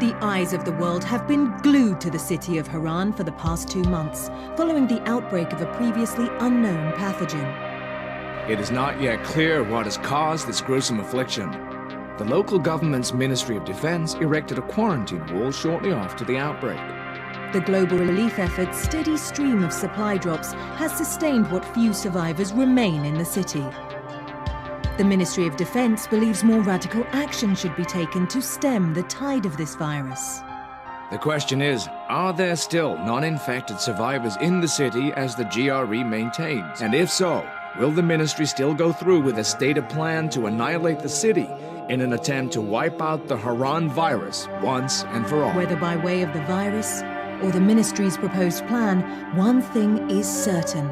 The eyes of the world have been glued to the city of Haran for the past 2 months, following the outbreak of a previously unknown pathogen. It is not yet clear what has caused this gruesome affliction. The local government's Ministry of Defense erected a quarantine wall shortly after the outbreak. The global relief effort's steady stream of supply drops has sustained what few survivors remain in the city. The Ministry of Defense believes more radical action should be taken to stem the tide of this virus. The question is, are there still non-infected survivors in the city as the GRE maintains? And if so, will the ministry still go through with a stated plan to annihilate the city in an attempt to wipe out the Haran virus once and for all? Whether by way of the virus or the ministry's proposed plan, one thing is certain: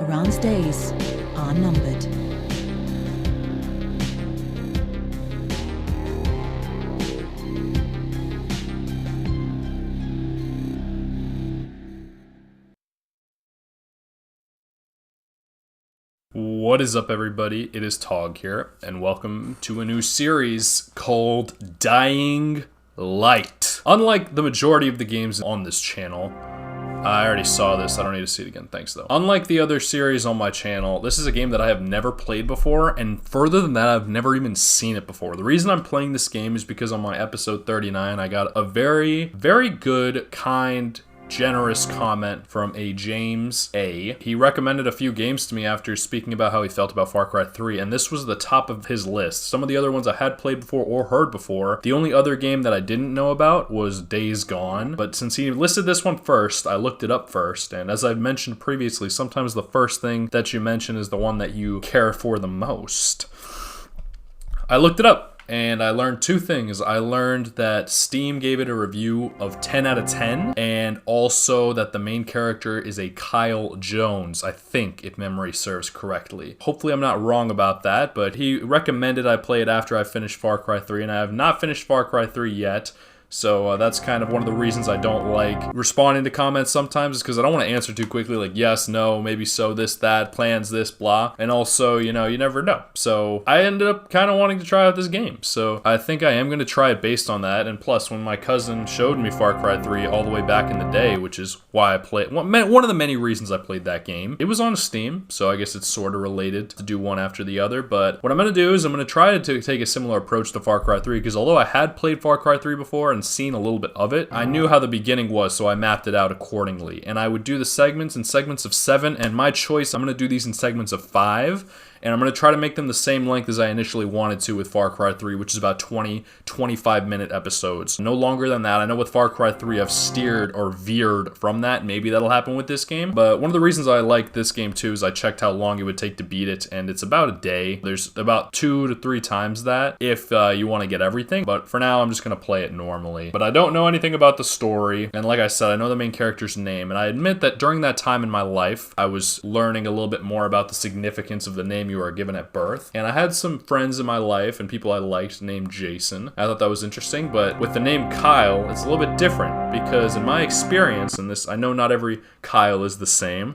Haran's days are numbered. What is up, everybody? It is Tog here, and welcome to a new series called Dying Light. Unlike the majority of the games on this channel, I already saw this, I don't need to see it again, thanks though. Unlike the other series on my channel, this is a game that I have never played before, and further than that, I've never even seen it before. The reason I'm playing this game is because on my episode 39, I got a very, very good, kind, generous comment from a James A. He recommended a few games to me after speaking about how he felt about Far Cry 3, and this was the top of his list. Some of the other ones I had played before or heard before. The only other game that I didn't know about was Days Gone, but since he listed this one first, I looked it up first, and as I've mentioned previously, sometimes the first thing that you mention is the one that you care for the most. I looked it up, and I learned two things. I learned that Steam gave it a review of 10 out of 10, and also that the main character is a Kyle Jones, I think, if memory serves correctly. Hopefully I'm not wrong about that, but he recommended I play it after I finished Far Cry 3, and I have not finished Far Cry 3 yet. So that's kind of one of the reasons I don't like responding to comments sometimes, is because I don't want to answer too quickly, like yes, no, maybe so, this, that, plans, this, blah. And also, you know, you never know. So I ended up kind of wanting to try out this game. So I think I am going to try it based on that. And plus, when my cousin showed me Far Cry 3 all the way back in the day, which is why I played, one of the many reasons I played that game, it was on Steam. So I guess it's sort of related to do one after the other. But what I'm going to do is I'm going to try to take a similar approach to Far Cry 3, because although I had played Far Cry 3 before and seen a little bit of it, I knew how the beginning was, so I mapped it out accordingly. And I would do the segments in segments of 7, and my choice, I'm going to do these in segments of 5. And I'm going to try to make them the same length as I initially wanted to with Far Cry 3, which is about 20-25 minute episodes. No longer than that. I know with Far Cry 3 I've steered or veered from that. Maybe that'll happen with this game. But one of the reasons I like this game too is I checked how long it would take to beat it, and it's about a day. There's about 2 to 3 times that if you want to get everything. But for now, I'm just going to play it normally. But I don't know anything about the story. And like I said, I know the main character's name. And I admit that during that time in my life, I was learning a little bit more about the significance of the name you are given at birth. And I had some friends in my life and people I liked named Jason. I thought that was interesting, but with the name Kyle, it's a little bit different, because in my experience, and this, I know not every Kyle is the same,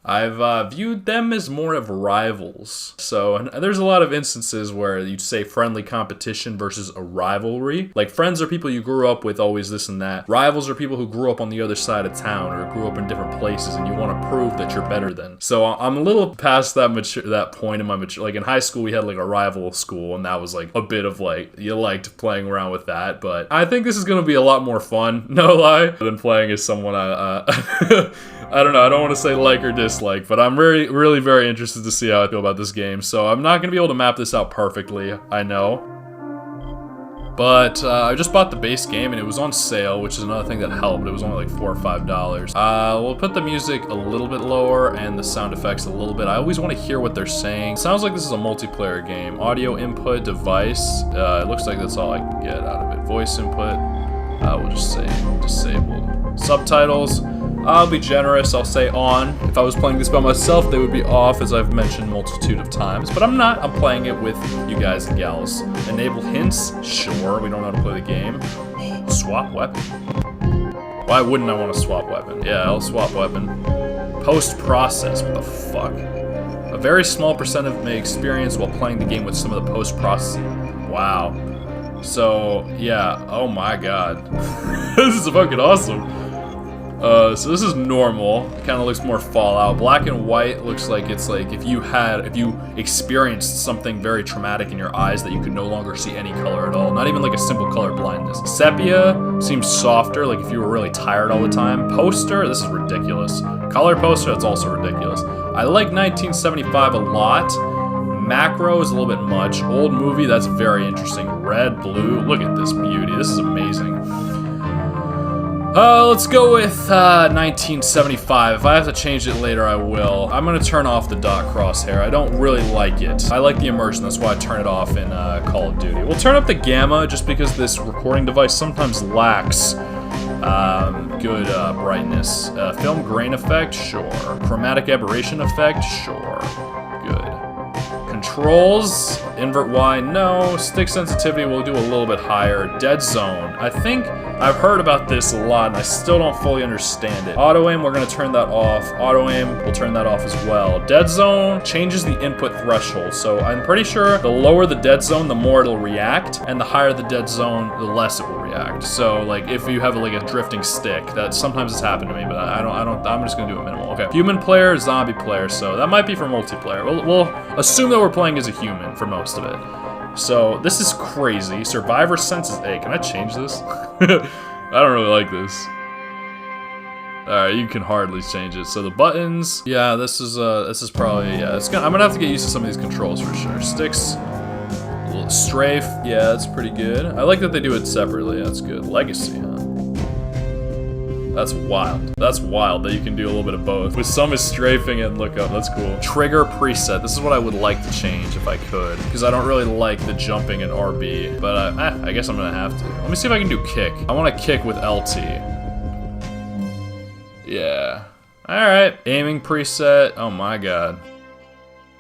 I've viewed them as more of rivals. So, and there's a lot of instances where you'd say friendly competition versus a rivalry. Like, friends are people you grew up with, always this and that. Rivals are people who grew up on the other side of town or grew up in different places, and you want to prove that you're better than. So I'm a little past that point in my like in high school, we had like a rival school, and that was like a bit of like, you liked playing around with that. But I think this is going to be a lot more fun, no lie, than playing as someone I don't know, I don't want to say like or dislike, but I'm really very interested to see how I feel about this game. So I'm not going to be able to map this out perfectly, I know. But I just bought the base game, and it was on sale, which is another thing that helped. It was only like $4 or $5. We'll put the music a little bit lower and the sound effects a little bit. I always want to hear what they're saying. It sounds like this is a multiplayer game. Audio input device. It looks like that's all I can get out of it. Voice input. We'll just say disabled. Subtitles. I'll be generous, I'll say on. If I was playing this by myself, they would be off, as I've mentioned multitude of times. But I'm not, I'm playing it with you guys and gals. Enable hints? Sure, we don't know how to play the game. Swap weapon? Why wouldn't I want to swap weapon? Yeah, I'll swap weapon. Post-process, what the fuck? A very small percent of may experience while playing the game with some of the post-processing. Wow. So, yeah. Oh my god. This is fucking awesome. So this is normal. Kind of looks more Fallout. Black and white looks like it's like if you experienced something very traumatic in your eyes that you could no longer see any color at all. Not even like a simple color blindness. Sepia seems softer, like if you were really tired all the time. Poster, this is ridiculous. Color poster, that's also ridiculous. I like 1975 a lot. Macro is a little bit much. Old movie, that's very interesting. Red, blue, look at this beauty. This is amazing. Let's go with 1975. If I have to change it later, I will. I'm gonna turn off the dot crosshair. I don't really like it. I like the immersion, that's why I turn it off in Call of Duty. We'll turn up the gamma just because this recording device sometimes lacks good brightness. Film grain effect, sure. Chromatic aberration effect, sure. Good. Controls, invert Y, no. Stick sensitivity, we'll do a little bit higher. Dead zone, I think I've heard about this a lot and I still don't fully understand it. Auto aim, we're gonna turn that off. Auto aim, we'll turn that off as well. Dead zone changes the input threshold, so I'm pretty sure the lower the dead zone, the more it'll react, and the higher the dead zone, the less it will react. So like if you have like a drifting stick, that sometimes has happened to me, but I'm just gonna do a minimal. Okay, human player, zombie player, so that might be for multiplayer. We'll assume that we're playing as a human for most of it. So, this is crazy. Survivor senses A. Can I change this? I don't really like this. Alright, you can hardly change it. So the buttons, yeah, this is probably, yeah, I'm gonna have to get used to some of these controls for sure. Sticks, strafe, yeah, that's pretty good. I like that they do it separately, that's good. Legacy, huh? That's wild. That's wild that you can do a little bit of both. With some is strafing and look up, that's cool. Trigger preset, this is what I would like to change if I could, because I don't really like the jumping in RB, but I guess I'm gonna have to. Let me see if I can do kick. I wanna kick with LT. Yeah. Alright, aiming preset, oh my god.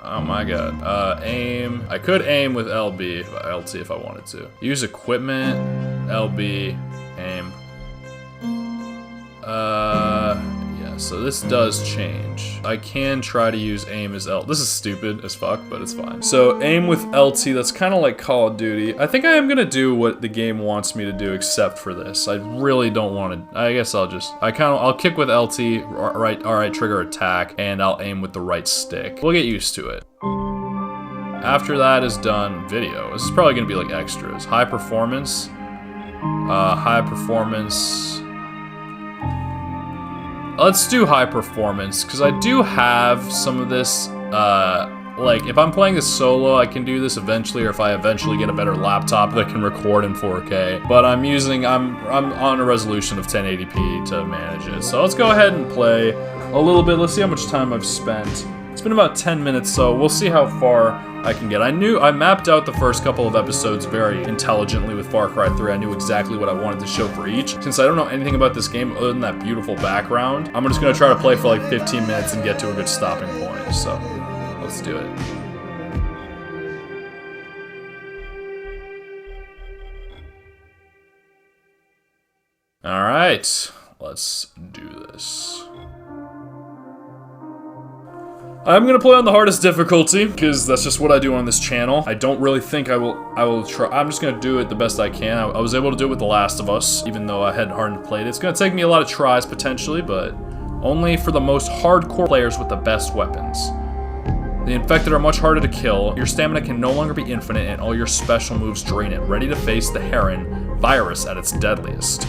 Oh my god. Aim, I could aim with LT if I wanted to. Use equipment, LB, aim. Yeah, so this does change. I can try to use aim as LT. This is stupid as fuck, but it's fine. So aim with LT, that's kind of like Call of Duty. I think I am gonna do what the game wants me to do except for this. I really don't want to, I guess I'll kick with LT, alright, trigger attack, and I'll aim with the right stick. We'll get used to it. After that is done, video. This is probably gonna be like extras. High performance. Let's do high performance, because I do have some of this, like, if I'm playing this solo, I can do this eventually, or if I eventually get a better laptop that can record in 4K, but I'm on a resolution of 1080p to manage it. So let's go ahead and play a little bit, let's see how much time I've spent. It's been about 10 minutes, so we'll see how far I can get. I mapped out the first couple of episodes very intelligently with Far Cry 3. I knew exactly what I wanted to show for each. Since I don't know anything about this game other than that beautiful background, I'm just gonna try to play for like 15 minutes and get to a good stopping point. So, let's do it. Alright, let's do this. I'm gonna play on the hardest difficulty, because that's just what I do on this channel. I don't really think I will try. I'm just gonna do it the best I can. I was able to do it with The Last of Us, even though I hadn't played it. It's gonna take me a lot of tries, potentially, but only for the most hardcore players with the best weapons. The infected are much harder to kill, your stamina can no longer be infinite, and all your special moves drain it, ready to face the Heron virus at its deadliest.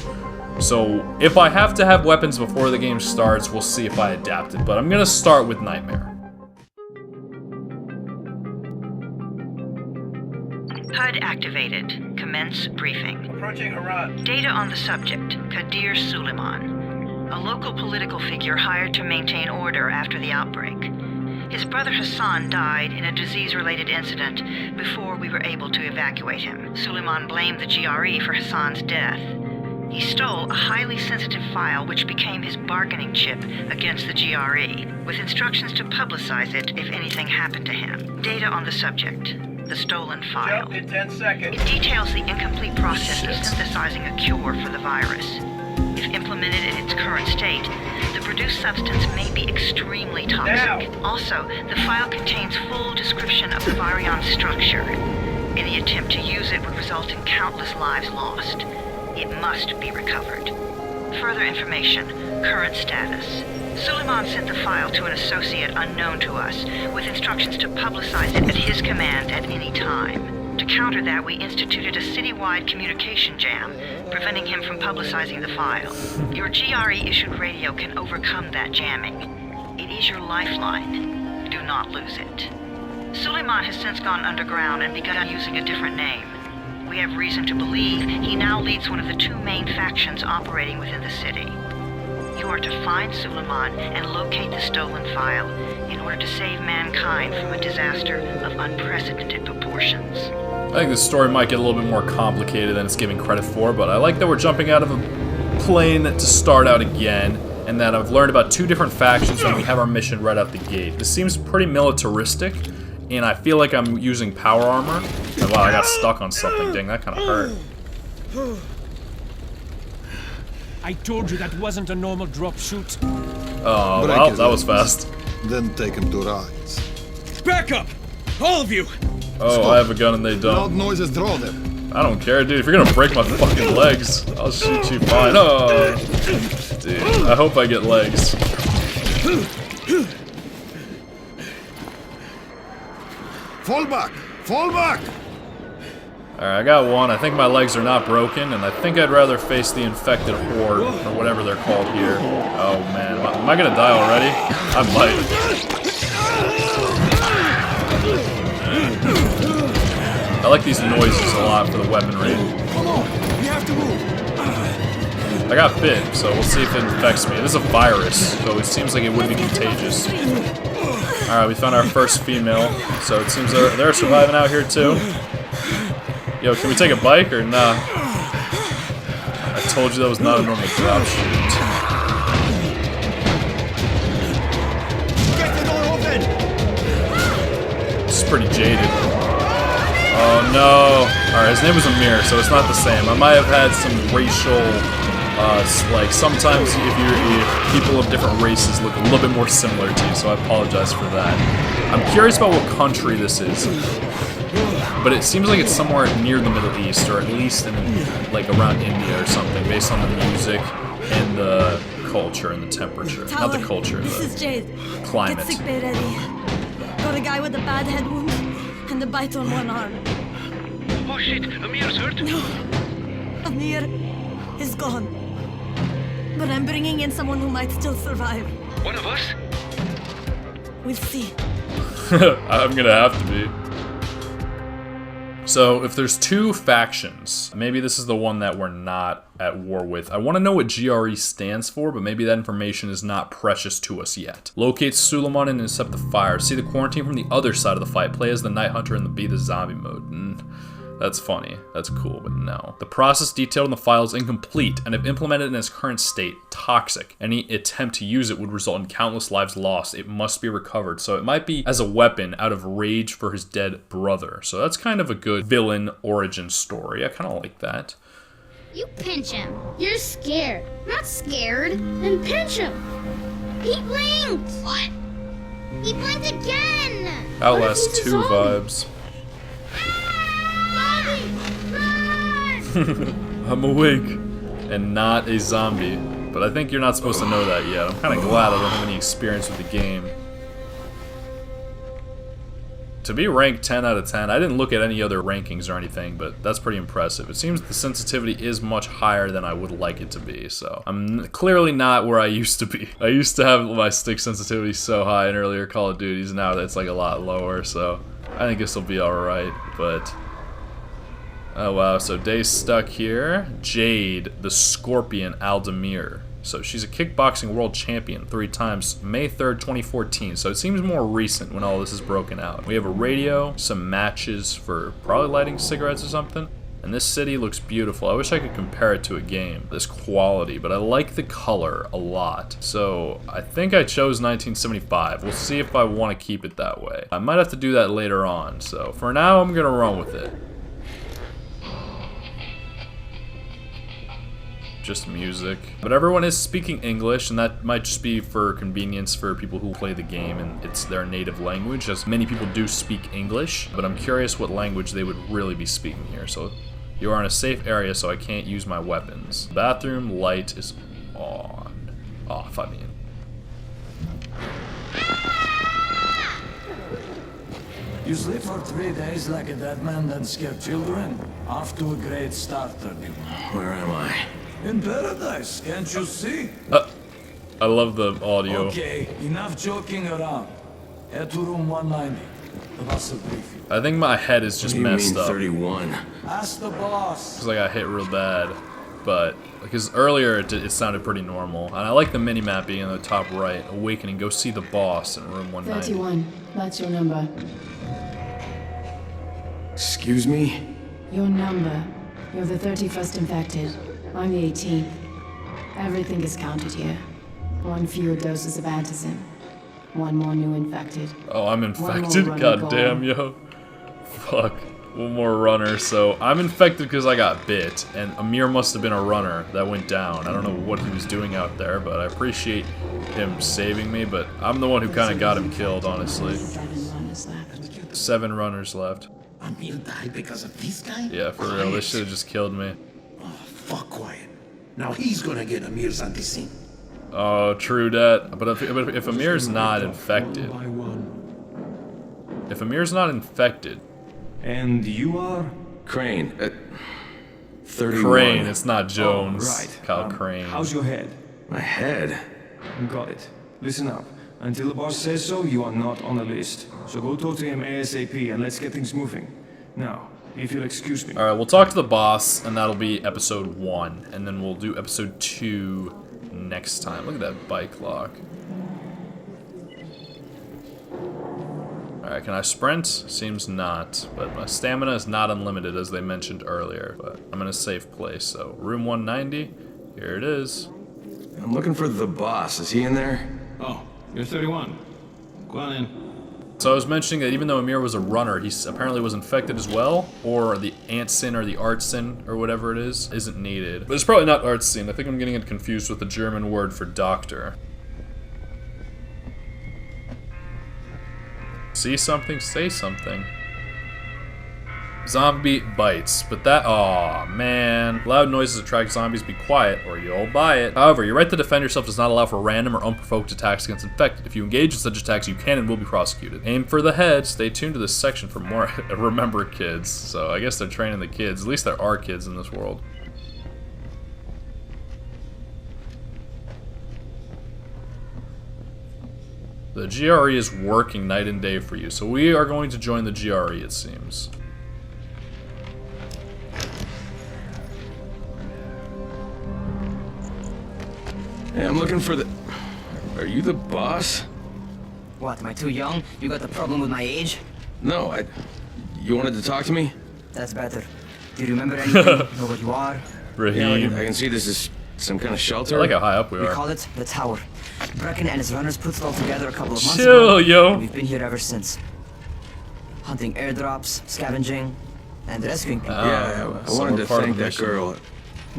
So, if I have to have weapons before the game starts, we'll see if I adapt it, but I'm gonna start with Nightmare. HUD activated. Commence briefing. Approaching Harad. Data on the subject, Kadir Suleiman, a local political figure hired to maintain order after the outbreak. His brother Hassan died in a disease-related incident before we were able to evacuate him. Suleiman blamed the GRE for Hassan's death. He stole a highly sensitive file which became his bargaining chip against the GRE, with instructions to publicize it if anything happened to him. Data on the subject. The stolen file. Jump in 10 seconds. It details the incomplete process of synthesizing a cure for the virus. If implemented in its current state, the produced substance may be extremely toxic. Now. Also, the file contains full description of the virion structure. Any attempt to use it would result in countless lives lost. It must be recovered. Further information, current status. Suleiman sent the file to an associate unknown to us, with instructions to publicize it at his command at any time. To counter that, we instituted a citywide communication jam, preventing him from publicizing the file. Your GRE-issued radio can overcome that jamming. It is your lifeline. Do not lose it. Suleiman has since gone underground and begun using a different name. We have reason to believe he now leads one of the two main factions operating within the city. You are to find Suleiman and locate the stolen file in order to save mankind from a disaster of unprecedented proportions. I think this story might get a little bit more complicated than it's giving credit for, but I like that we're jumping out of a plane to start out again, and that I've learned about two different factions when we have our mission right out the gate. This seems pretty militaristic, and I feel like I'm using power armor. And wow, I got stuck on something. Dang, that kind of hurt. I told you that wasn't a normal drop shoot. Oh, well, that was fast. Then take him to rides. Back up! All of you! Oh, Stop. I have a gun and they Loud don't. noises draw them. I don't care, dude. If you're gonna break my fucking legs, I'll shoot you fine. Oh, dude. I hope I get legs. Fall back! Fall back! Alright, I got one. I think my legs are not broken, and I think I'd rather face the infected horde, or whatever they're called here. Oh, man. Am I gonna die already? I might. I like these noises a lot for the weaponry. Come on! We have to move! I got bit, so we'll see if it infects me. It is a virus, so it seems like it would be contagious. Alright, we found our first female, so it seems they're surviving out here too. Yo, can we take a bike or nah? I told you that was not a normal drop shoot. Get the door open! This is pretty jaded. Oh no! Alright, his name was Amir, so it's not the same. I might have had some racial, like sometimes if people of different races look a little bit more similar to you, so I apologize for that. I'm curious about what country this is. But it seems like it's somewhere near the Middle East, or at least in, like, around India or something, based on the music and the culture and the temperature. Not the culture, This is Jade. the climate. Get sick bay ready. Got a guy with a bad head wound and a bite on one arm. Oh shit! Amir's hurt! Amir is gone. But I'm bringing in someone who might still survive. One of us? We'll see. I'm gonna have to be. So, if there's two factions, maybe this is the one that we're not at war with. I want to know what GRE stands for, but maybe that information is not precious to us yet. Locate Suleiman and intercept the fire. See the quarantine from the other side of the fight. Play as the Night Hunter in the Be the Zombie mode. That's funny. That's cool, but no. The process detailed in the file is incomplete, and if implemented in its current state, toxic. Any attempt to use it would result in countless lives lost. It must be recovered. So it might be as a weapon out of rage for his dead brother. So that's kind of a good villain origin story. I kind of like that. You pinch him. You're scared. I'm not scared. Then pinch him. He blinked. What? He blinked again. Outlast 2 vibes. I'm awake and not a zombie, but I think you're not supposed to know that yet. I'm kind of glad I don't have any experience with the game. To be ranked 10 out of 10, I didn't look at any other rankings or anything, but that's pretty impressive. It seems the sensitivity is much higher than I would like it to be, so I'm clearly not where I used to be. I used to have my stick sensitivity so high in earlier Call of Duties, now it's like a lot lower, so I think this will be alright, but... Oh wow, so Day's stuck here. Jade, the Scorpion Aldemir. So she's a kickboxing world champion 3 times, May 3rd, 2014. So it seems more recent when all this is broken out. We have a radio, some matches for probably lighting cigarettes or something. And this city looks beautiful. I wish I could compare it to a game, this quality, but I like the color a lot. So I think I chose 1975. We'll see if I want to keep it that way. I might have to do that later on. So for now, I'm gonna run with it. just music. But everyone is speaking English, and that might just be for convenience for people who play the game and it's their native language, as many people do speak English, but I'm curious what language they would really be speaking here. So you are in a safe area, so I can't use my weapons. Bathroom light is on. Off, I mean. You sleep for 3 days like a dead man, then scare children? Off to a great start, 31. Where am I? In paradise, can't you see? I love the audio. Okay, enough joking around. Head to room 190. The boss will brief you. I think my head is just messed up. 31? Ask the boss. Because I got hit real bad. But, because earlier it sounded pretty normal. And I like the mini-map being in the top right. Awakening, go see the boss in room 190. 31, that's your number. Excuse me? Your number. You're the 31st infected. I'm the 18th. Everything is counted here. 1 fewer doses of antizen. 1 more new infected. Oh, I'm One infected? more God runner damn, yo. Fuck. 1 more runner. So, I'm infected because I got bit, and Amir must have been a runner that went down. I don't know what he was doing out there, but I appreciate him saving me, but I'm the one who kind of got him killed, honestly. 7 runners left. 7 runners left. Amir died because of this guy? Yeah, for real, this should have just killed me. Oh, fuck quiet. Now he's gonna get Amir's anti-scene. Oh, true that. But if Amir's not infected, One by one. if Amir's not infected, And you are? Crane. 31. Crane, it's not Jones. Right. Kyle Crane. How's your head? My head? Got it. Listen up. Until the boss says so, you are not on the list. So go talk to him ASAP and let's get things moving. Now, if you'll excuse me. Alright, we'll talk to the boss, and that'll be episode 1. And then we'll do episode 2 next time. Look at that bike lock. Alright, can I sprint? Seems not. But my stamina is not unlimited, as they mentioned earlier. But I'm in a safe place, so room 190. Here it is. I'm looking for the boss. Is he in there? Oh, you're 31. Go on in. So I was mentioning that even though Amir was a runner, he apparently was infected as well, or the Antsin or the Artsin or whatever it is, isn't needed. But it's probably not Artsin. I think I'm getting it confused with the German word for doctor. See something? Say something. Zombie bites, but that, aw, man. Loud noises attract zombies, be quiet, or you'll buy it. However, your right to defend yourself does not allow for random or unprovoked attacks against infected. If you engage in such attacks, you can and will be prosecuted. Aim for the head. Stay tuned to this section for more remember kids. So I guess they're training the kids. At least there are kids in this world. The GRE is working night and day for you, so we are going to join the GRE, it seems. Hey, I'm looking for the... Are you the boss? What, am I too young? You got the problem with my age? No, You wanted to talk to me? That's better. Do you remember anything? Know what you are? Raheem. Yeah, I can see this is some kind of shelter. I like how high up we We are. call it the Tower. Brecken and his runners put it all together a couple of months Chill, ago. yo. And we've been here ever since. Hunting airdrops, scavenging, and rescuing people. Yeah, I wanted to thank that girl.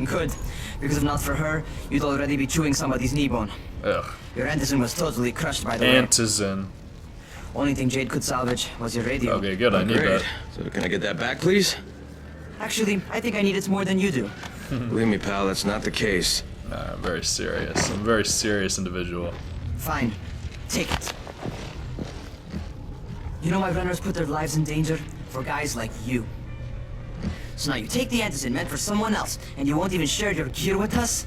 Good. Because if not for her, you'd already be chewing somebody's knee bone. Ugh. Your antizen was totally crushed by the way. Antizen. Only thing Jade could salvage was your radio. Okay, good. I need Great. that. So can I get that back, please? Actually, I think I need it more than you do. Believe me, pal, that's not the case. I'm very serious. I'm a very serious individual. Fine. Take it. You know my runners put their lives in danger for guys like you. So now you take the antizen meant for someone else, and you won't even share your gear with us?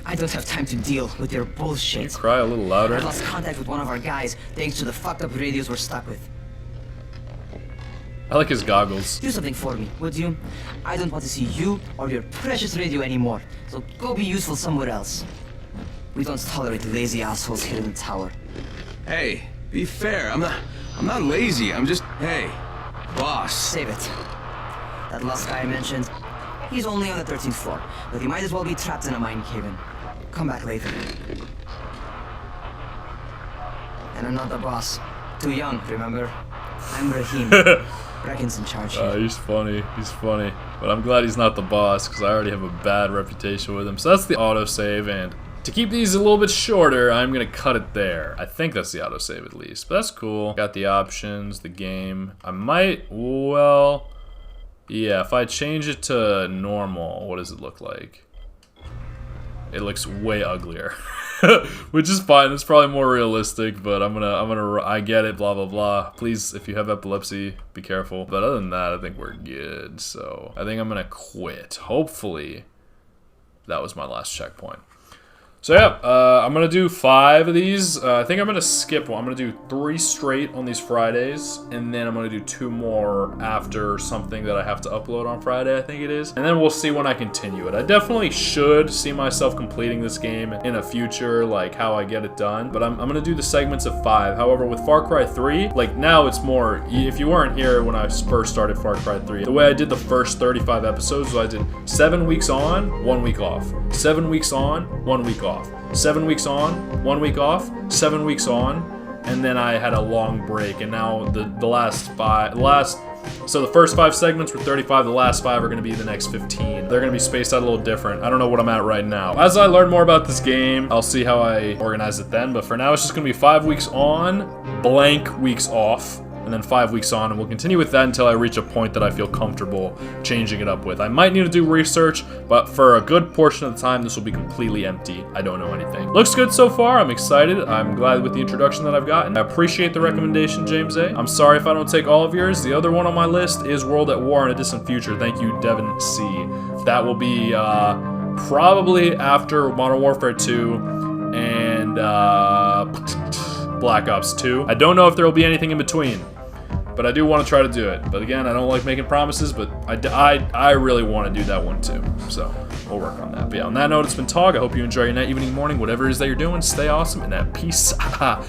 I don't have time to deal with your bullshit. Can you cry a little louder? I lost contact with one of our guys thanks to the fucked up radios we're stuck with. I like his goggles. Do something for me, would you? I don't want to see you or your precious radio anymore, so go be useful somewhere else. We don't tolerate lazy assholes here in the tower. Hey, be fair. I'm not lazy. I'm just, hey, boss. Save it. That last guy I mentioned, he's only on the 13th floor, but he might as well be trapped in a mine cave-in. Come back later. And I'm not the boss. Too young, remember? I'm Raheem. Reckon's in charge here. He's funny. He's funny. But I'm glad he's not the boss, because I already have a bad reputation with him. So that's the autosave, and to keep these a little bit shorter, I'm going to cut it there. I think that's the autosave at least, but that's cool. Got the options, the game. I might, well, yeah, if I change it to normal, what does it look like? It looks way uglier, which is fine. It's probably more realistic, but I get it, blah, blah, blah. Please, if you have epilepsy, be careful. But other than that, I think we're good. So I think I'm going to quit. Hopefully, that was my last checkpoint. So yeah, I'm going to do 5 of these. I think I'm going to skip one. I'm going to do 3 straight on these Fridays, and then I'm going to do 2 more after something that I have to upload on Friday, I think it is. And then we'll see when I continue it. I definitely should see myself completing this game in a future, like how I get it done. But I'm going to do the segments of 5. However, with Far Cry 3, like now it's more, if you weren't here when I first started Far Cry 3, the way I did the first 35 episodes was I did 7 weeks on, 1 week off. 7 weeks on, 1 week off. 7 weeks on, 1 week off, 7 weeks on, and then I had a long break, and now the so the first 5 segments were 35, the last 5 are going to be the next 15. They're going to be spaced out a little different. I don't know what I'm at right now. As I learn more about this game, I'll see how I organize it then, but for now it's just going to be 5 weeks on, blank weeks off, and then 5 weeks on, and we'll continue with that until I reach a point that I feel comfortable changing it up with. I might need to do research, but for a good portion of the time, this will be completely empty. I don't know anything. Looks good so far. I'm excited. I'm glad with the introduction that I've gotten. I appreciate the recommendation, James A. I'm sorry if I don't take all of yours. The other one on my list is World at War in a Distant Future. Thank you, Devin C. That will be probably after Modern Warfare 2 and Black Ops 2. I don't know if there will be anything in between, but I do want to try to do it. But again, I don't like making promises, but I really want to do that one too. So we'll work on that. But yeah, on that note, it's been Tog. I hope you enjoy your night, evening, morning, whatever it is that you're doing. Stay awesome, and at peace out.